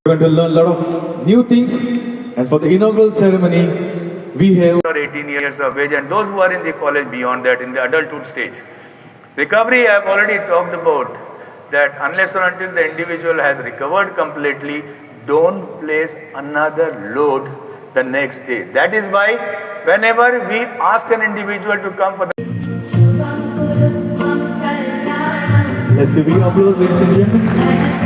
We're going to learn a lot of new things, and for the inaugural ceremony, we have 18 years of age, and those who are in the college beyond that, in the adulthood stage. Recovery, I have already talked about that unless or until the individual has recovered completely, don't place another load the next day. That is why whenever we ask an individual to come for the let's give you applause, ladies and gentlemen.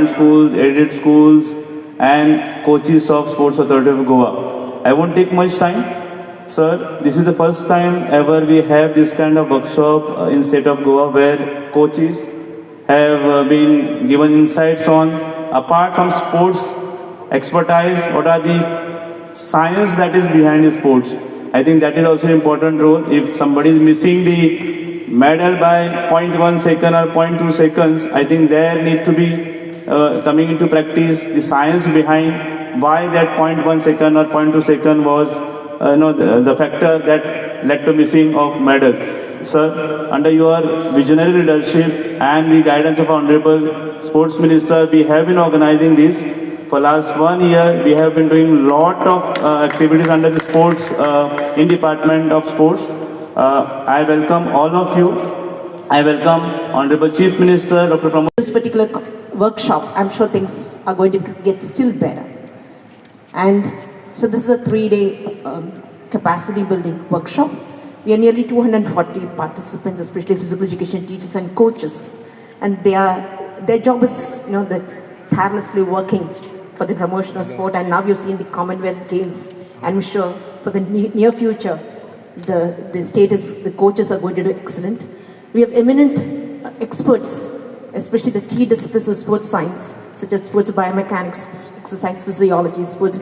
Schools, aided schools, and coaches of Sports Authority of Goa. I won't take much time. Sir, this is the first time ever we have this kind of workshop in state of Goa where coaches have been given insights on, apart from sports expertise, what are the science that is behind the sports. I think that is also an important role. If somebody is missing the medal by 0.1 second or 0.2 seconds, I think there need to be coming into practice the science behind why that 0.1 second or 0.2 second was the factor that led to missing of medals. Sir, under your visionary leadership and the guidance of Honorable Sports Minister, we have been organizing this. For last 1 year, we have been doing lot of activities under the sports in Department of Sports. I welcome all of you. I welcome Honorable Chief Minister, Dr. Pramod. This particular workshop, I'm sure things are going to get still better. And so this is a 3-day capacity building workshop. We are nearly 240 participants, especially physical education teachers and coaches. And their job is, that tirelessly working for the promotion of sport. And now you've seen the Commonwealth Games. And I'm sure for the near future, the coaches are going to do excellent. We have eminent experts, especially the key disciplines of sports science, such as sports biomechanics, exercise physiology, sports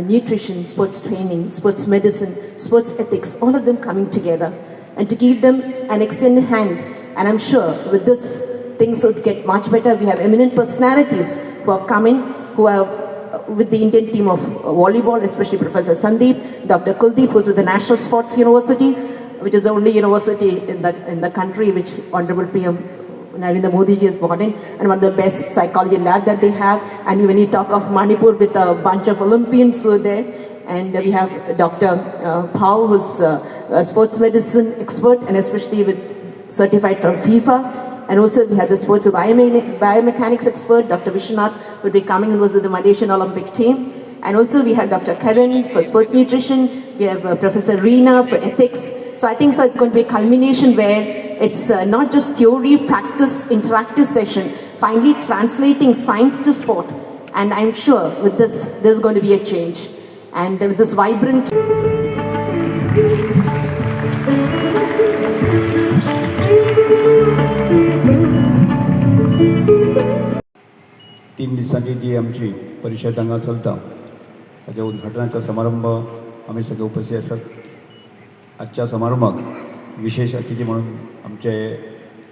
nutrition, sports training, sports medicine, sports ethics, all of them coming together, and to give them an extended hand. And I'm sure with this, things would get much better. We have eminent personalities who have come in, who are with the Indian team of volleyball, especially Professor Sandeep, Dr. Kuldeep, who's with the National Sports University, which is the only university in the country which Honorable PM Narendra Modi ji is brought in, and one of the best psychology lab that they have. And when you talk of Manipur, with a bunch of Olympians there, and we have Dr. Pao, who's a sports medicine expert, and especially with certified from FIFA. And also we have the sports biomechanics expert, Dr. Vishwanath, will be coming and was with the Malaysian Olympic team. And also we have Dr. Karan for sports nutrition. We have Professor Reena for ethics. So I think it's going to be a culmination where it's not just theory, practice, interactive session, finally translating science to sport. And I'm sure with this, there's going to be a change. And with this vibrant... तीन दिसांची जी आमची परिशद हांगा चलता ताच्या उद्घाटनाचा समारंभ आमी सगळे उपस्थित आसात. आजच्या समारंभाक विशेष अतिथी म्हणून आमचे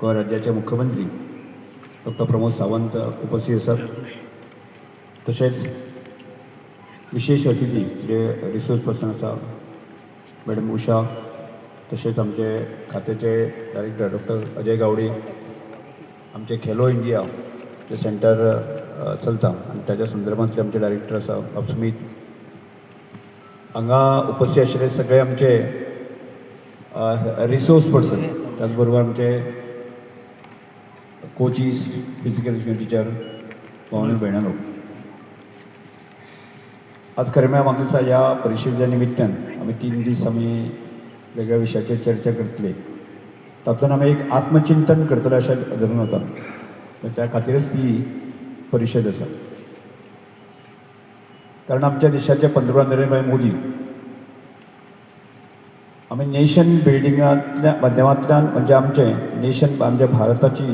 गोंय राज्याचे मुख्यमंत्री डॉक्टर प्रमोद सावंत उपस्थित आसात. तशेंच विशेष अतिथी जे रिसोर्स पर्सन आसा मॅडम उषा, तशेंच आमचे खात्याचे डायरेक्टर डॉक्टर अजय गावडे, आमचे खेलो इंडिया जे सेंटर चलता आनी ताच्या संदर्भांतले आमचे डायरेक्टर आसा अपस्मीत, हांगा उपस्थित आशिल्ले सगळे आमचे रिसोर्स पर्सन, त्याचबरोबर आमचे कोचीस, फिजिकल एज्युकेशन टिचर, भावनी भयणानो, आज खरें म्हळ्यार म्हाका दिसता ह्या परिशदेच्या निमित्तान आमी 3 दीस आमी वेगळ्या विशयाचेर चर्चा करतले. तातूंत आमी एक आत्मचिंतन करतले अशें धरून वता. त्या खातीरच ती परिशद आसा. कारण आमच्या देशाचे पंतप्रधान नरेंद्र भाई मोदी आमी नेशन बिल्डिंगांतल्या माध्यमांतल्यान म्हणजे आमच्या भारताची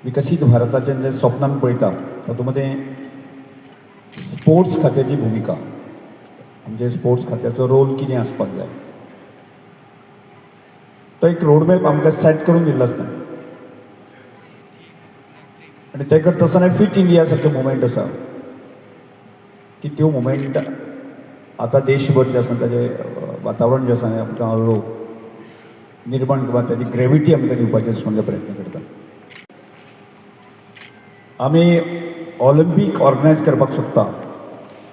विकसीत भारताचें जें स्वप्न आमी पळयता तातूंत मध्ये स्पोर्ट्स खात्याची भुमिका म्हणजे स्पोर्ट्स खात्याचो रोल कितें आसपाक जाय तो एक रोडमॅप आमकां सेट करून दिल्लो आसता आनी ते करता आसतना फिट इंडिया सारकें मुवमेंट आसा की त्यो मुवमेंट आतां देशभर जे आसा ताजें वातावरण जें आसा आमकां हळू निर्माण किंवा ताची ग्रेविटी आमकां दिवपाचें सगळे प्रयत्न करता आमी ऑलिंपीक ऑर्गनायज करपाक सोदता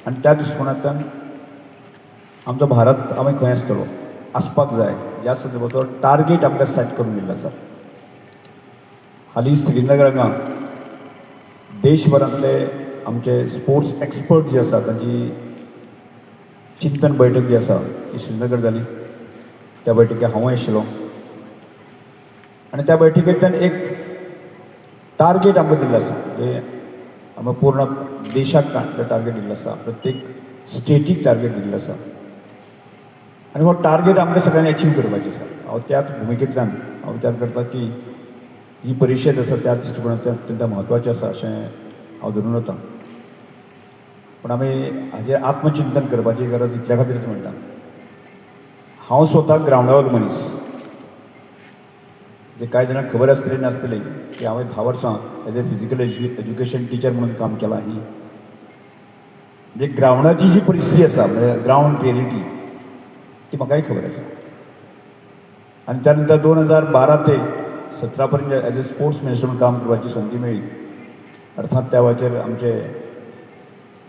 आनी त्या दृश्टिकोणांतल्यान आमचो भारत आमी खंय आसतलो आसपाक जाय ज्या संदर्भाचो टार्गेट आमकां सेट करून दिल्लो आसा हालीं श्रीनगर हांगा देशभरांतले आमचे स्पोर्ट्स एक्सपर्ट जे आसा तांची चिंतन बैठक जी आसा ती श्रीनगर जाली त्या बैठकीक हांवूय आशिल्लो आनी त्या बैठकींतल्यान एक टार्गेट आमकां दिल्लो आसा म्हणजे आमी पूर्ण देशाक टार्गेट दिल्लो आसा प्रत्येक स्टेटीक टार्गेट दिल्लो आसा आनी हो टार्गेट आमकां सगळ्यांनी अचीव करपाचें आसा हांव त्याच भुमिकेंतल्यान हांव विचार करता की ही परिशद आसा त्या दृश्टिकोणांतल्यान अत्यंत म्हत्वाची आसा अशें हांव धरून वता पूण आमी हाजेर आत्मचिंतन करपाची गरज इतल्या खातीरच म्हणटा हांव स्वता ग्रावंडावयलो मनीस जे कांय जाणांक खबर आसतली नासतली की हांवें 10 वर्सां as a physical education teacher म्हणून काम केलां ही म्हणजे ग्रावंडाची जी परिस्थिती आसा म्हणजे ग्रावंड रियलिटी ती म्हाकाय खबर आसा आनी त्या नंतर 2012 ते 17 पर्यंत एज ए स्पोर्ट्स मिनिस्टर म्हणून काम करपाची संदी मेळ्ळी अर्थात त्या वेळाचेर आमचे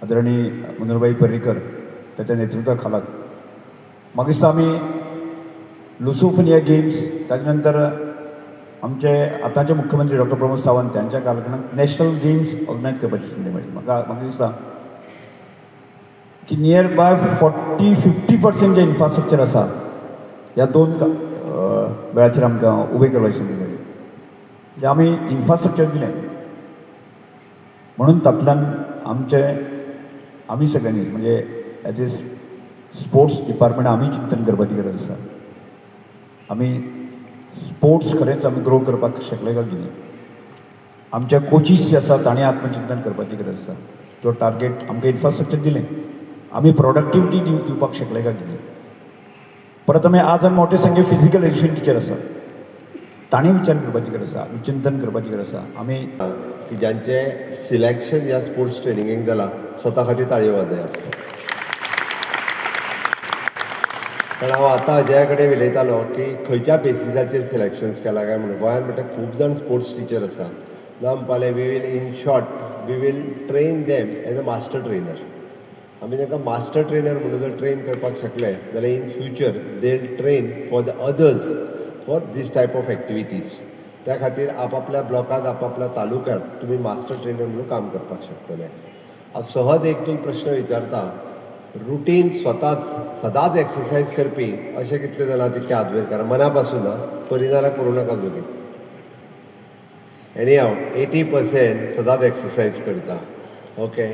आदरणीय मनोहरभाई पर्रीकर ताच्या नेतृत्वा खाला म्हाका दिसता आमी लुसोफोनिया गेम्स ताजे नंतर आमचे आतांचे मुख्यमंत्री डॉक्टर प्रमोद सावंत यांच्या कालखंडात नॅशनल गेम्स ऑर्गनायज करपाची संदी मेळ्ळी म्हाका दिसता की नियर बाय 40-50% जे इन्फ्रास्ट्रक्चर आसा ह्या 2 वेळाचेर आमकां उबें करपाची संदी मेळ्ळी म्हणजे आमी इन्फ्रास्ट्रक्चर दिलें म्हणून तातूंतल्यान आमी सगळ्यांनी म्हणजे एज ए स्पोर्ट्स डिपार्टमेंट आमी चिंतन करपाची गरज आसा आमी स्पोर्ट्स खरेंच आमी ग्रो करपाक शकले काय कितें आमच्या कोचीस जे आसा ताणें आत्मचिंतन करपाची गरज आसा तो टार्गेट आमकां इन्फ्रास्ट्रक्चर दिलें आमी प्रोडक्टिविटी दिवपाक शकले काय कितें परत आमी आज आमी मोठे संख्ये फिजिकल एज्युकेशन टिचर आसा ताणें विचार करपाची गरज आसा चिंतन करपाची गरज आसा आमी की ज्यांचे सिलेक्शन ह्या स्पोर्ट्स ट्रेनिंगेक जाला स्वता खातीर ताळयो वाजयात कारण हांव आतां अजया कडेन उलयतालो की खंयच्या बेसिसाचेर सिलेक्शन्स केला काय म्हणून गोंयांत म्हणटा खूब जाण स्पोर्ट्स टिचर आसा ना म्हणपालें we will in short we will train them as a master trainer आमी तांकां मास्टर ट्रेनर म्हणून जर ट्रेन करपाक शकले जाल्यार in future they train for the others for this type of activities त्या खातीर आपापल्या ब्लॉकांत आपापल्या तालुक्यांत तुमी मास्टर ट्रेनर म्हणून काम करपाक शकतले हांव सहज 1-2 प्रश्न विचारता रुटीन स्वताच सदांच एक्सरसायज करपी अशे कितले जाणां तितके हात वयर करा मना पासून परिणाला करूं नाका दोगी एनी हांव 80% सदांच एक्सरसायज करता ओके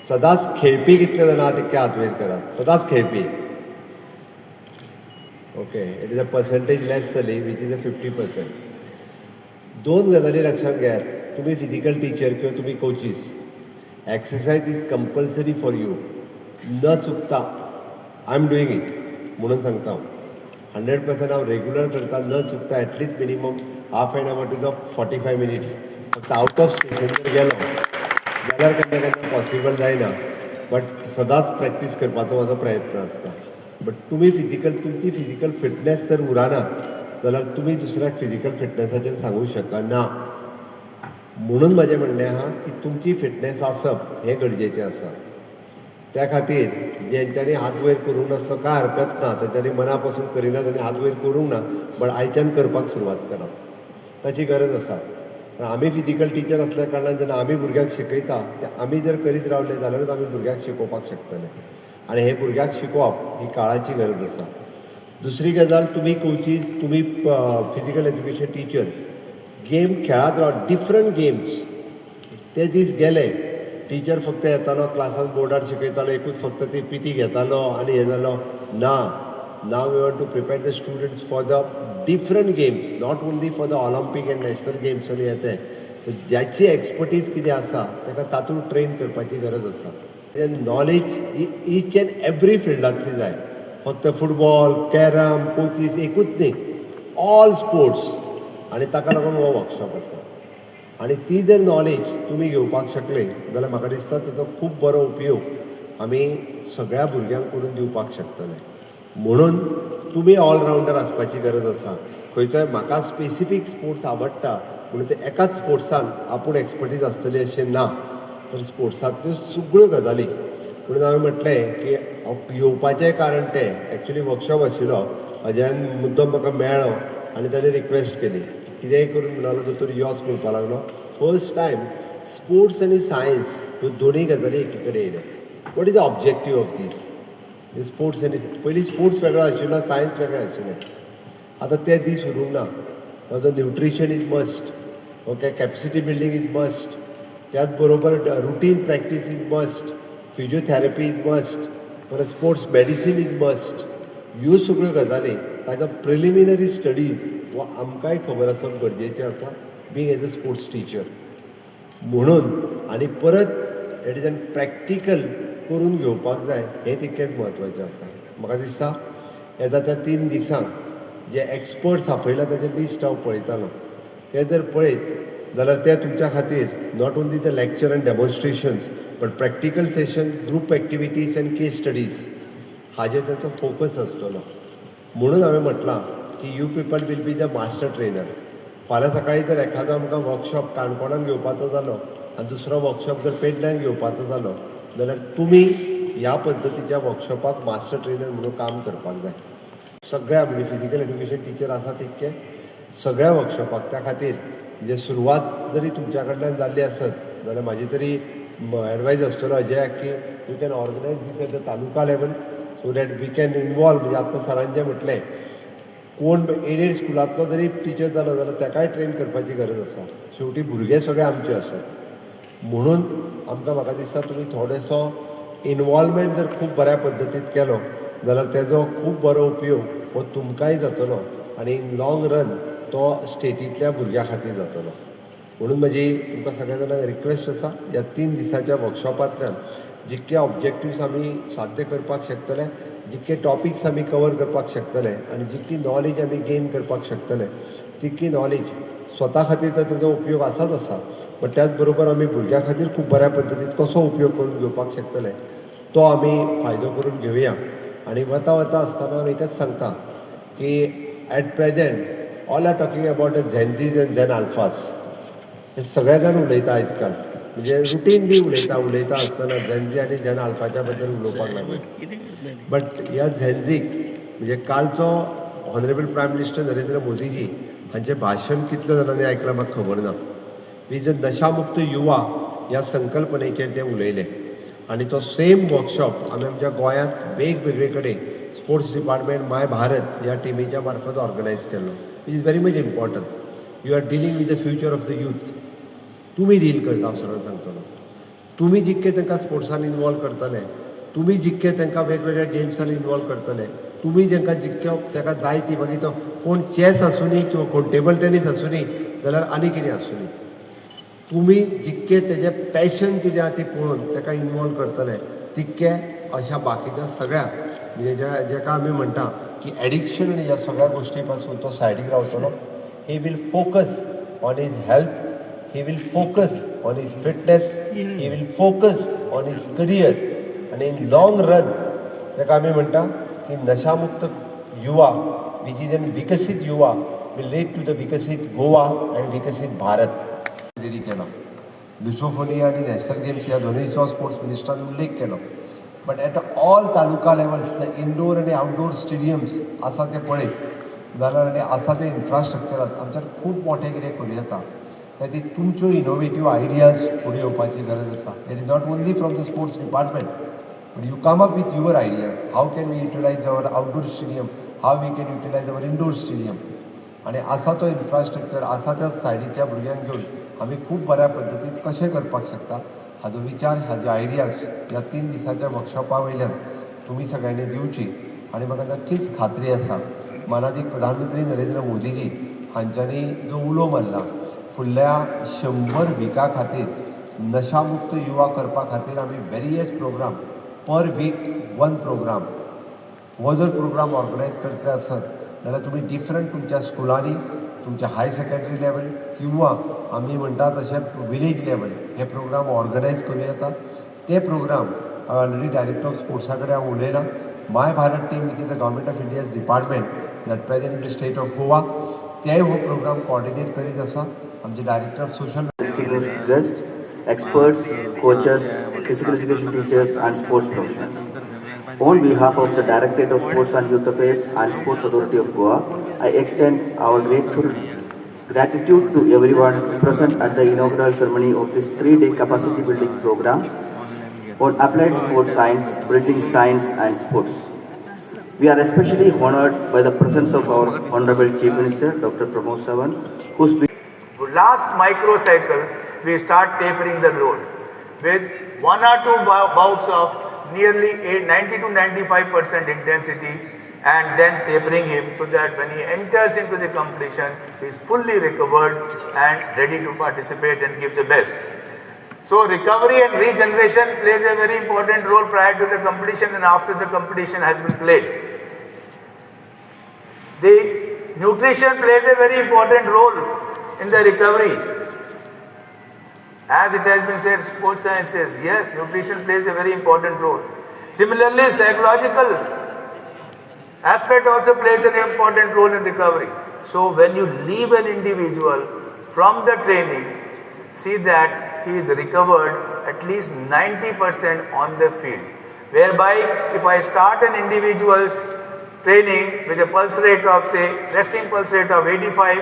सदांच खेळपी कितले जाणां तितके हात वयर करात सदांच खेळपी okay it is a percentage less जाली वीच इज अ 50%. 2 गजाली लक्षात घेयात तुमी फिजिकल टिचर किंवा तुमी coaches exercise is compulsory for you न चुकता आय एम डुईंग इट म्हणून सांगता हांव 100% हांव रेग्युलर करता न चुकता at least minimum half an hour to the 45 minutes फक्त आउट ऑफ स्टेशन जर गेलो जाल्यार केन्ना केन्ना पॉसिबल जायना बट सदांच प्रॅक्टीस करपाचो म्हाजो प्रयत्न आसता बट तुमी तुमची फिजिकल फिटनेस जर उरना जाल्यार तुमी दुसऱ्याक फिजिकल फिटनेसाचेर सांगूंक शकना म्हणून म्हजें म्हणणें आहा की तुमची फिटनेस आसप हें गरजेचें आसा त्या खातीर जेंच्यांनी हात वयर करूंक नासलो कांय हरकत ना तेंच्यांनी मना पासून करिना तांणी हात वयर करूंक ना बट आयच्यान करपाक सुरवात करात ताची गरज आसा आमी फिजिकल टिचर असल्या कारणान जेन्ना आमी भुरग्यांक शिकयता ते आमी जर करीत रावले जाल्यारूच आमी भुरग्यांक शिकोवपाक शकतले आनी हे भुरग्यांक शिकोवप ही काळाची गरज आसा दुसरी गजाल तुमी कोचीस तुमी फिजिकल एज्युकेशन टीचर गेम खेळत राव डिफरंट गेम्स ते दीस गेले टीचर फक्त येतालो क्लासान बोर्डार शिकयतालो एकूच फक्त ती पीटी घेतालो आनी हे जालो ना now we want to prepare the students for the different games not only for the Olympic and national games आनी येते ज्याची एक्सपर्टीज कितें आसा ताका तातूंत ट्रेन करपाची गरज आसा नॉलेज ईच अँड एवरी फिल्डांतली जाय. फक्त फुटबॉल, कॅरम, कोचीस एकूच न्ही, ऑल स्पोर्ट्स. आनी ताका लागून हो वर्कशॉप आसा. आनी ती जर नॉलेज तुमी घेवपाक शकले जाल्यार म्हाका दिसता ताचो खूब बरो उपयोग आमी सगळ्या भुरग्यांक करून दिवपाक शकतले. म्हणून तुमी ऑलरावंडर आसपाची गरज आसा. खंयचोय म्हाका स्पेसिफीक स्पोर्ट्स आवडटा म्हणून ते एकाच स्पोर्ट्सान आपूण एक्सपर्टीज आसतली अशें ना. तर स्पोर्ट्सांतल्यो सगळ्यो गजाली म्हणून हांवें म्हटलें की येवपाचें कारण तें एक्चुली वर्कशॉप आशिल्लो. अजयान मुद्दम म्हाका मेळ्ळो आनी ताणें रिक्वेस्ट केली कितेंय करून म्हणलो दोतोर योच म्हणपाक लागलो. फर्स्ट टायम स्पोर्ट्स आनी सायन्स ह्यो दोनूय गजाली एकी कडेन येयल्या. What is the objective of this sports आनी पयलीं स्पोर्ट्स वेगळो आशिल्लो, सायन्स वेगळें आशिल्लें. आतां ते दीस उरूंक ना. The nutrition is must, okay, capacity building is must, त्याच बरोबर routine practice is must, physiotherapy is must, परत स्पोर्ट्स मेडिसीन इज मस्ट. ह्यो सगळ्यो गजाली ताका प्रिलिमिनरी स्टडीज वो आमकांय खबर आसप गरजेचें आसा being as a sports teacher. म्हणून आनी परत एट इज एन प्रॅक्टिकल करून घेवपाक जाय हें तितकेंच म्हत्वाचें आसा. म्हाका दिसता येता त्या 3 दिसांक जे एक्सपर्ट्स आपयला ताचें लिस्ट हांव पळयतालो. ते जर पळयत जाल्यार ते तुमच्या खातीर not only the lecture and demonstrations but practical session, group activities and case studies हाजेर तांचो फोकस आसतलो. म्हणून हांवें म्हटलां की you people will be the master trainer. फाल्यां सकाळीं जर एखादो आमकां वर्कशॉप काणकोणान घेवपाचो जालो आनी दुसरो वर्कशॉप जर पेडण्यान घेवपाचो जालो जाल्यार तुमी ह्या पद्दतीच्या वर्कशॉपाक मास्टर ट्रेनर म्हणून काम करपाक जाय. सगळ्या म्हणजे फिजिकल एड्युकेशन टीचर आसा तितके सगळ्या वर्कशॉपाक. त्या खातीर म्हणजे सुरवात जरी तुमच्या कडल्यान जाल्ली आसत जाल्यार म्हाजी तरी एडवायज आसतलो अजयाक की you can organise this at the taluka level so that we can involve. म्हणजे आतां सरान जें म्हटलें कोण एडेड स्कुलांतलो जरी टिचर जालो जाल्यार ताकाय ट्रेन करपाची गरज आसा. शेवटी भुरगे सगळे आमचे आसात. म्हणून म्हाका दिसता तुमी थोडेसो इनवॉल्वमेंट जर खूब बऱ्या पद्दतीन केलो जाल्यार तेजो खूब बरो उपयोग हो तुमकांय जातलो आनी इन लाँग रन तो स्टेटींतल्या भुरग्यां खातीर जातलो. म्हणून म्हजी तुमकां सगळ्या जाणांक रिक्वेस्ट आसा ह्या 3 दिसाच्या वर्कशॉपांतल्यान जितके ऑब्जेक्टिव्स आमी साध्य करपाक शकतले, जितके टॉपिक्स आमी कवर करपाक शकतले आनी जितकी नॉलेज आमी गेन करपाक शकतले तितकी नॉलेज स्वता खातीर तर ताचो उपयोग आसाच आसा. पण त्याच बरोबर आमी भुरग्यां खातीर खूब बऱ्या पद्दतीन कसो उपयोग करून घेवपाक शकतले तो आमी फायदो करून घेवया. आनी वता वता आसतना हांव एकच सांगता की at present all are talking about the Gen Zs and Gen Alphas. हे सगळे जाण उलयता आयज काल. म्हणजे रुटीन बी उलयता आसतना झेनझी आनी झेन आल्फाच्या बद्दल उलोवपाक लागले. बट ह्या झेनझीक म्हणजे कालचो honourable prime minister Narendra Modiji हांचें भाशण कितल्या जाणांनी आयकलां म्हाका खबर ना. विथ द नशामुक्त युवा ह्या संकल्पनेचेर ते उलयले. आनी तो सेम वर्कशॉप आमी आमच्या गोंयांत वेगवेगळे कडेन स्पोर्ट्स डिपार्टमेंट माय भारत ह्या टिमीच्या मार्फत ऑर्गनायज केल्लो. Which is very much important. You are dealing with the future of the youth. तुमी डील करता हांव सरळ सांगतलो. तुमी जितके तांकां स्पोर्ट्सान इनवॉल्व करतले, तुमी जितके तांकां वेगवेगळ्या गेम्सान इनवॉल्व करतले, तुमी जांकां जितक्यो ताका जाय ती मागीर तो कोण चॅस आसूं दी किंवा कोण टेबल टेनीस आसूं दी जाल्यार आनी कितें आसूं दी, तुमी जितके तेजें पॅशन कितें आहा ती पळोवन ताका इनवॉल्व करतले तितके अशा बाकीच्या सगळ्या म्हणजे जेका आमी म्हणटा की एडिक्शन आनी ह्या सगळ्या गोश्टी पासून तो सायडीक रावतलो. He will focus on his health, he will focus on his fitness, he will focus on his career आनी इन लाँग रन जेका आमी म्हणटा की नशामुक्त युवा विच इज एन विकसीत युवा विल लीड टू द विकसीत गोवा अँड विकसीत भारत रेडी केला. लुसोफोनिया आणि नॅशनल गेम्स ह्या दोन्हीचो स्पोर्ट्स मिनिस्टरान उल्लेख केलो. But at all taluka levels the indoor आनी आउटडोर स्टेडियम्स आसा ते पळयत जाल्यार आनी आसा ते इन्फ्रास्ट्रक्चरांत आमच्यान खूब मोठें कितें करूं येता. त्या खातीर तुमच्यो इनोवेटीव आयडियाज फुडें येवपाची गरज आसा. It is not only from the sports department but you come up with your ideas. How can we utilise our outdoor stadium, how we can utilise our indoor stadium. आनी आसा तो infrastructure आसा त्या सायडीच्या भुरग्यांक घेवन आमी खूब बऱ्या पद्दतीन कशें करपाक शकता हाजो विचार, हाजे आयडियाज ह्या 3 दिसाच्या वर्कशॉपा वयल्यान तुमी सगळ्यांनी दिवची. आनी म्हाका नक्कीच खात्री आसा मानाजीक प्रधानमंत्री नरेंद्र मोदीजी हांच्यांनी जो उलो मारला फुडल्या 100 विका खातीर नशामुक्त युवा करपा खातीर आमी various programme per week one programme हो जर प्रोग्राम ऑर्गनायज करता आसत जाल्यार तुमी डिफरंट तुमच्या स्कुलांनी तुमच्या हाय सेकंडरी लेवल किंवा आमी म्हणटा तशें विलेज लेवल हे प्रोग्राम ऑर्गनायज करूं येता. ते प्रोग्राम ऑलरेडी डायरेक्टर ऑफ स्पोर्ट्सा कडेन हांव उलयलां. My Bharat team with the government of India department that present in the state of Goa तेय हो प्रोग्राम कोऑर्डिनेट करीत आसा. आमचे director of social distinguished guests, experts, coaches, physical education teachers and sports professionals. On behalf of the Directorate of Sports and Youth Affairs and Sports Authority of Goa, I extend our gratitude to everyone present at the inaugural ceremony of this 3-day capacity building program on applied sports science, bridging science and sports. We are especially honored by the presence of our Honorable Chief Minister, Dr. Pramod Sawant, who speaks. Last microcycle, we start tapering the load with 1 or 2 bouts of nearly 90 to 95% intensity and then tapering him so that when he enters into the competition, he is fully recovered and ready to participate and give the best. So recovery and regeneration plays a very important role prior to the competition and after the competition has been played. The nutrition plays a very important role in the recovery. As it has been said, sports science says, yes, nutrition plays a very important role. Similarly, psychological aspect also plays an important role in recovery. So when you leave an individual from the training, see that he is recovered at least 90% on the field. Whereby, if I start an individual's training with a pulse rate of, say, resting pulse rate of 85,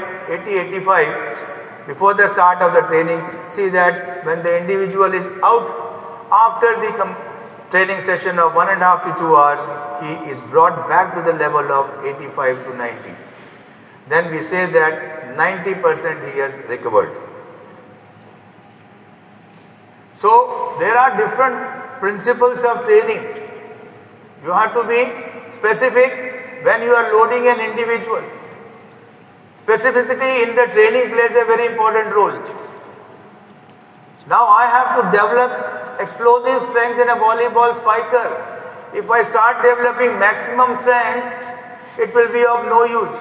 before the start of the training, see that when the individual is out after the training session of 1.5 to 2 hours, he is brought back to the level of 85 to 90. Then we say that 90% he has recovered. So there are different principles of training. You have to be specific when you are loading an individual. Specificity in the training plays a very important role. Now I have to develop explosive strength in a volleyball spiker. If I start developing maximum strength, it will be of no use.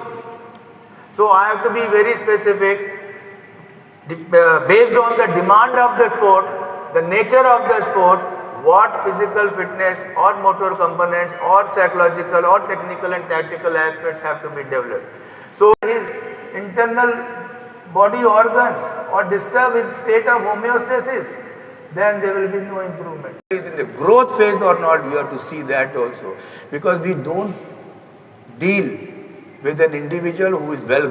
So I have to be very specific based on the demand of the sport, the nature of the sport, what physical fitness or motor components or psychological or technical and tactical aspects have to be developed. So his internal body organs are disturbed in state of homeostasis, then there will be no improvement. Is in the growth phase or not, we have to see that also, because we don't deal with an individual who is well